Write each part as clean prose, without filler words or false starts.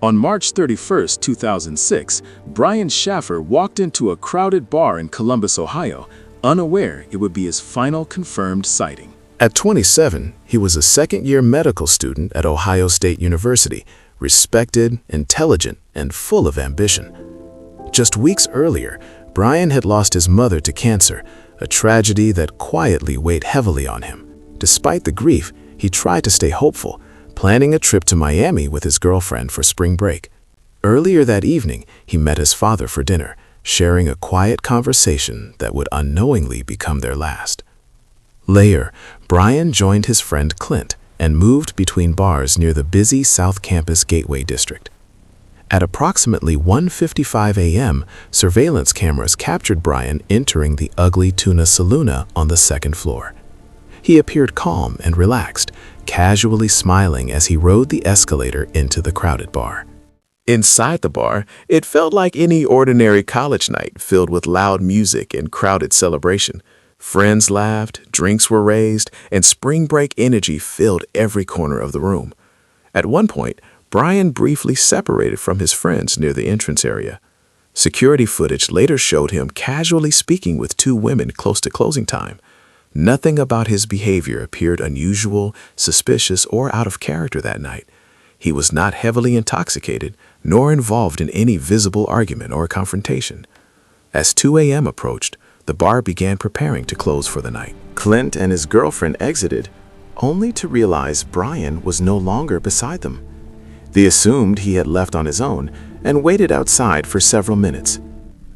On March 31, 2006, Brian Shaffer walked into a crowded bar in Columbus, Ohio, unaware it would be his final confirmed sighting. At 27, he was a second-year medical student at Ohio State University, respected, intelligent, and full of ambition. Just weeks earlier, Brian had lost his mother to cancer, a tragedy that quietly weighed heavily on him. Despite the grief, he tried to stay hopeful, planning a trip to Miami with his girlfriend for spring break. Earlier that evening, he met his father for dinner, sharing a quiet conversation that would unknowingly become their last. Later, Brian joined his friend Clint and moved between bars near the busy South Campus Gateway district. At approximately 1:55 a.m., surveillance cameras captured Brian entering the Ugly Tuna Saloona on the second floor. He appeared calm and relaxed, casually smiling as he rode the escalator into the crowded bar. Inside the bar, it felt like any ordinary college night filled with loud music and crowded celebration. Friends laughed, drinks were raised, and spring break energy filled every corner of the room. At one point, Brian briefly separated from his friends near the entrance area. Security footage later showed him casually speaking with two women close to closing time. Nothing about his behavior appeared unusual, suspicious, or out of character that night. He was not heavily intoxicated, nor involved in any visible argument or confrontation. As 2 a.m. approached, the bar began preparing to close for the night. Clint and his girlfriend exited, only to realize Brian was no longer beside them. They assumed he had left on his own and waited outside for several minutes.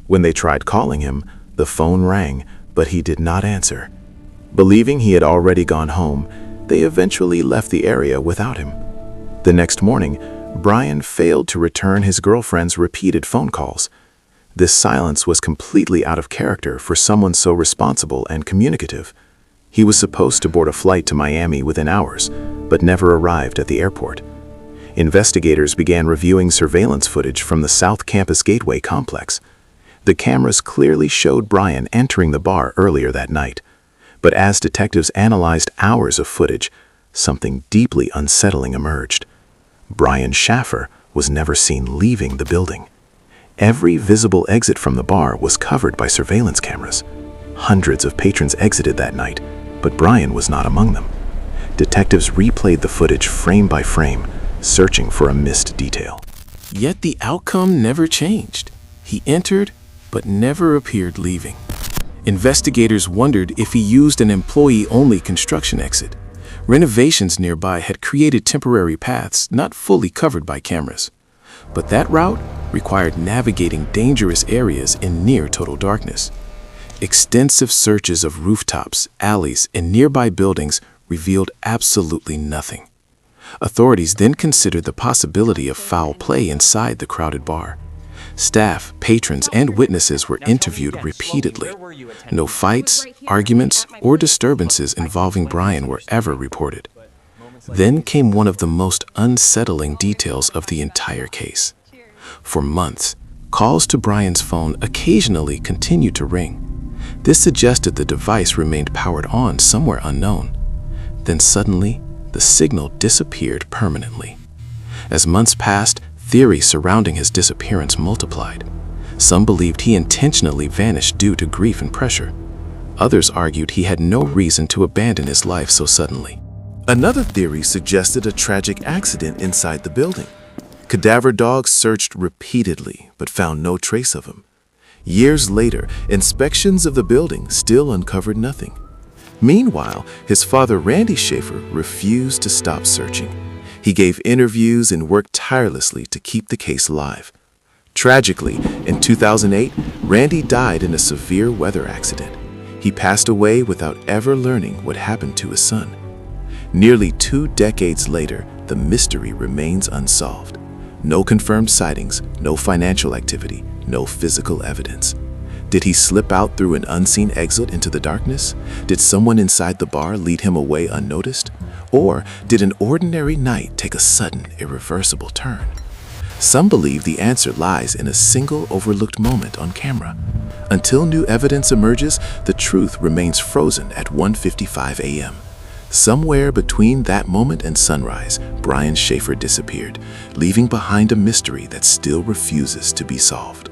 When they tried calling him, the phone rang, but he did not answer. Believing he had already gone home, they eventually left the area without him. The next morning, Brian failed to return his girlfriend's repeated phone calls. This silence was completely out of character for someone so responsible and communicative. He was supposed to board a flight to Miami within hours, but never arrived at the airport. Investigators began reviewing surveillance footage from the South Campus Gateway complex. The cameras clearly showed Brian entering the bar earlier that night. But as detectives analyzed hours of footage, something deeply unsettling emerged. Brian Shaffer was never seen leaving the building. Every visible exit from the bar was covered by surveillance cameras. Hundreds of patrons exited that night, but Brian was not among them. Detectives replayed the footage frame by frame, searching for a missed detail. Yet the outcome never changed. He entered, but never appeared leaving. Investigators wondered if he used an employee-only construction exit. Renovations nearby had created temporary paths not fully covered by cameras. But that route required navigating dangerous areas in near total darkness. Extensive searches of rooftops, alleys, and nearby buildings revealed absolutely nothing. Authorities then considered the possibility of foul play inside the crowded bar. Staff, patrons, and witnesses were interviewed repeatedly. No fights, arguments, or disturbances involving Brian were ever reported. Then came one of the most unsettling details of the entire case. For months, calls to Brian's phone occasionally continued to ring. This suggested the device remained powered on somewhere unknown. Then suddenly, the signal disappeared permanently. As months passed, theories surrounding his disappearance multiplied. Some believed he intentionally vanished due to grief and pressure. Others argued he had no reason to abandon his life so suddenly. Another theory suggested a tragic accident inside the building. Cadaver dogs searched repeatedly but found no trace of him. Years later, inspections of the building still uncovered nothing. Meanwhile, his father, Randy Shaffer, refused to stop searching. He gave interviews and worked tirelessly to keep the case alive. Tragically, in 2008, Randy died in a severe weather accident. He passed away without ever learning what happened to his son. Nearly 2 decades later, the mystery remains unsolved. No confirmed sightings, no financial activity, no physical evidence. Did he slip out through an unseen exit into the darkness? Did someone inside the bar lead him away unnoticed? Or did an ordinary night take a sudden, irreversible turn? Some believe the answer lies in a single overlooked moment on camera. Until new evidence emerges, the truth remains frozen at 1:55 a.m. Somewhere between that moment and sunrise, Brian Shaffer disappeared, leaving behind a mystery that still refuses to be solved.